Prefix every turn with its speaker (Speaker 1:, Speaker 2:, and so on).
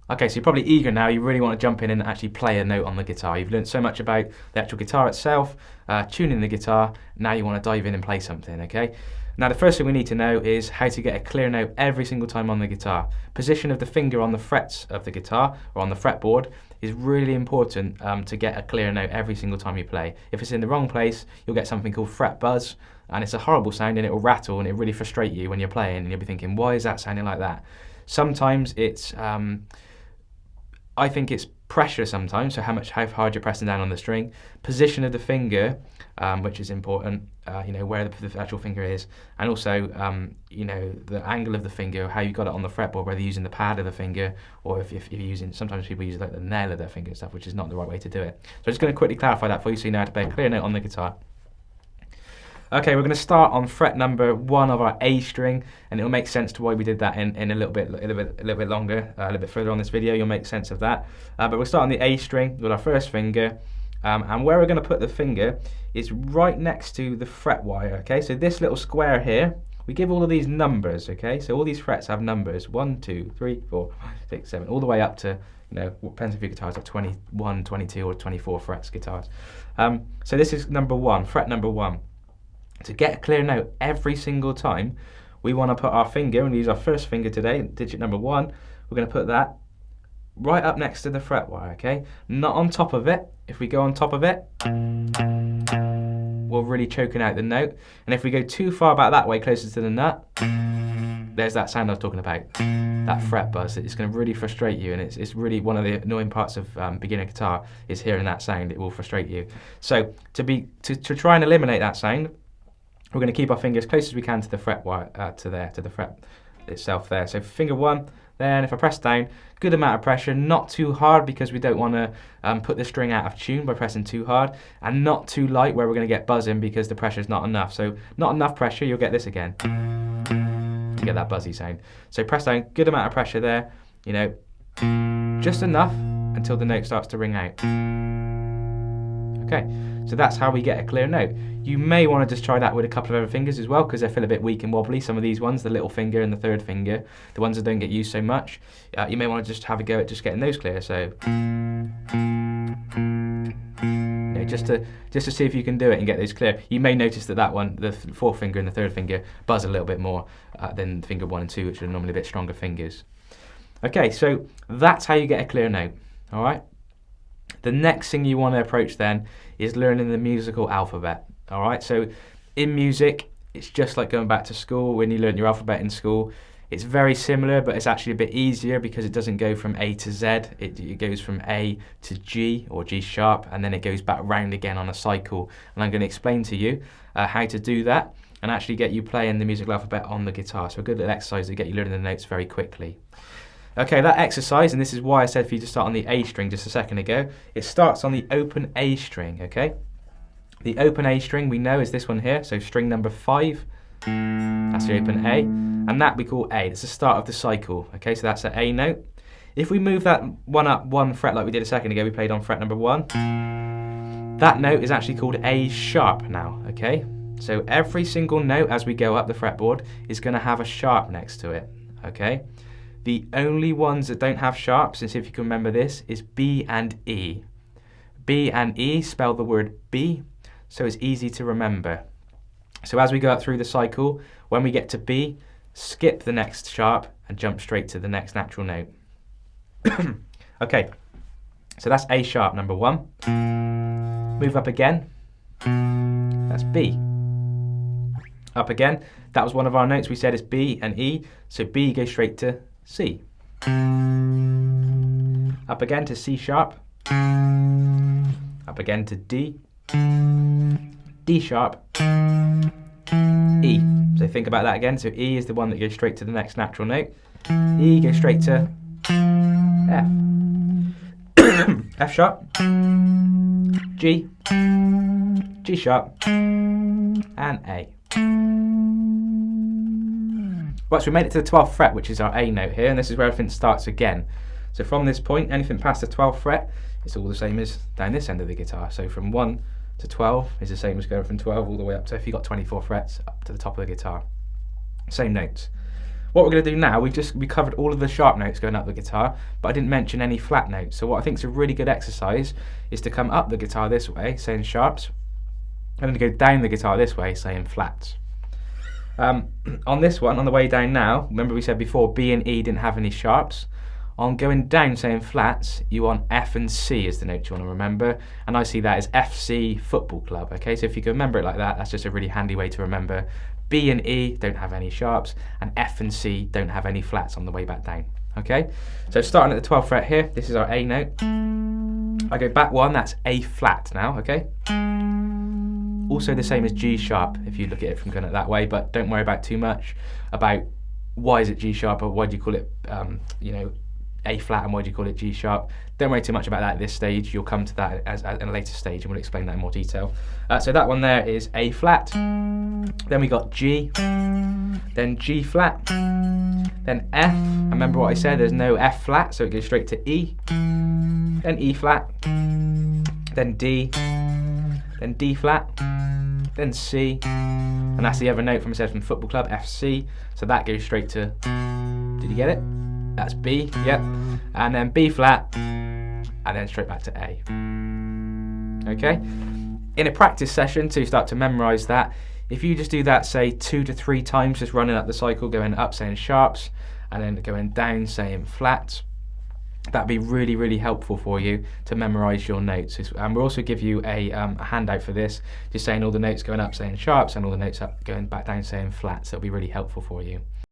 Speaker 1: Okay, so you're probably eager now, you really want to jump in and actually play a note on the guitar. You've learned so much about the actual guitar itself, tuning the guitar, now you want to dive in and play something, okay? Now the first thing we need to know is how to get a clear note every single time on the guitar. Position of the finger on the frets of the guitar, or on the fretboard, is really important to get a clear note every single time you play. If it's in the wrong place, you'll get something called fret buzz, and it's a horrible sound and it will rattle and it really frustrate you when you're playing and you'll be thinking, why is that sounding like that? Sometimes it's I think it's pressure sometimes, so how hard you're pressing down on the string, position of the finger, which is important, where the actual finger is, and also the angle of the finger, how you got it on the fretboard, whether you're using the pad of the finger or if you're using, sometimes people use like the nail of their finger and stuff, which is not the right way to do it. So I'm just going to quickly clarify that for you so you know how to play a clear note on the guitar. Okay, we're going to start on fret number 1 of our A string, and it'll make sense to why we did that in a little bit longer, a little bit further on this video. You'll make sense of that. But we'll start on the A string with our first finger, and where we're going to put the finger is right next to the fret wire. Okay, so this little square here, we give all of these numbers. Okay, so all these frets have numbers: 1, 2, 3, 4, 5, 6, 7, all the way up to depends if your guitar's like 21, 22, or 24 frets guitars. So this is number 1, fret number 1. To get a clear note every single time, we want to put our finger, and we use our first finger today, digit number 1, we're going to put that right up next to the fret wire, okay? Not on top of it. If we go on top of it, we're really choking out the note. And if we go too far back that way, closer to the nut, there's that sound I was talking about, that fret buzz. It's going to really frustrate you, and it's really one of the annoying parts of beginner guitar is hearing that sound. It will frustrate you. So to try and eliminate that sound, we're going to keep our finger as close as we can to the fret wire, to the fret itself there. So finger 1, then if I press down, good amount of pressure, not too hard because we don't want to put the string out of tune by pressing too hard, and not too light where we're going to get buzzing because the pressure is not enough. So not enough pressure, you'll get this again. You get that buzzy sound. So press down, good amount of pressure there, just enough until the note starts to ring out. Okay, so that's how we get a clear note. You may want to just try that with a couple of other fingers as well, because they feel a bit weak and wobbly. Some of these ones, the little finger and the third finger, the ones that don't get used so much, you may want to just have a go at just getting those clear. So just to see if you can do it and get those clear. You may notice that one, the fourth finger and the third finger, buzz a little bit more than finger 1 and 2, which are normally a bit stronger fingers. Okay, so that's how you get a clear note. All right. The next thing you want to approach then is learning the musical alphabet. All right, so in music, it's just like going back to school when you learn your alphabet in school. It's very similar, but it's actually a bit easier because it doesn't go from A to Z. It goes from A to G or G sharp, and then it goes back round again on a cycle. And I'm going to explain to you how to do that and actually get you playing the musical alphabet on the guitar. So a good little exercise to get you learning the notes very quickly. Okay, that exercise, and this is why I said for you to start on the A string just a second ago, it starts on the open A string, okay? The open A string we know is this one here, so string number 5, that's the open A, and that we call A. It's the start of the cycle, okay? So that's the A note. If we move that one up 1 fret like we did a second ago, we played on fret number 1, that note is actually called A sharp now, okay? So every single note as we go up the fretboard is going to have a sharp next to it, okay? The only ones that don't have sharps, and see if you can remember this, is B and E. B and E spell the word B, so it's easy to remember. So as we go up through the cycle, when we get to B, skip the next sharp and jump straight to the next natural note. Okay, so that's A sharp number 1. Move up again, that's B. Up again, that was one of our notes we said is B and E, so B goes straight to C. Up again to C sharp. Up again to D. D sharp. E. So think about that again. So E is the one that goes straight to the next natural note. E goes straight to F. F sharp. G. G sharp. And A. Right, so we made it to the 12th fret, which is our A note here, and this is where everything starts again. So from this point, anything past the 12th fret, it's all the same as down this end of the guitar. So from 1 to 12 is the same as going from 12 all the way up to, if you've got 24 frets, up to the top of the guitar. Same notes. What we're going to do now, we covered all of the sharp notes going up the guitar, but I didn't mention any flat notes. So what I think is a really good exercise is to come up the guitar this way, saying sharps, and then to go down the guitar this way, saying flats. On this one, on the way down now, remember we said before B and E didn't have any sharps. On going down saying flats, you want F and C as the note you want to remember, and I see that as FC Football Club. Okay, so if you can remember it like that, that's just a really handy way to remember. B and E don't have any sharps, and F and C don't have any flats on the way back down. Okay, so starting at the 12th fret here, this is our A note. I go back one, that's A flat now. Okay. Also the same as G sharp if you look at it from going it that way, but don't worry about too much about why is it G sharp or why do you call it, A flat and why do you call it G sharp. Don't worry too much about that at this stage. You'll come to that as at a later stage and we'll explain that in more detail. So that one there is A flat, then we got G, then G flat, then F. Remember what I said, there's no F flat, so it goes straight to E, then E flat, then D, then D flat, then C, and that's the other note from Football Club, FC, so that goes straight to, did you get it? That's B, yep, and then B flat, and then straight back to A. Okay? In a practice session to start to memorise that, if you just do that, say 2 to 3 times, just running up the cycle, going up saying sharps, and then going down saying flats, that'd be really, really helpful for you to memorise your notes. And we'll also give you a handout for this, just saying all the notes going up saying sharps and all the notes up going back down saying flats. That'll be really helpful for you.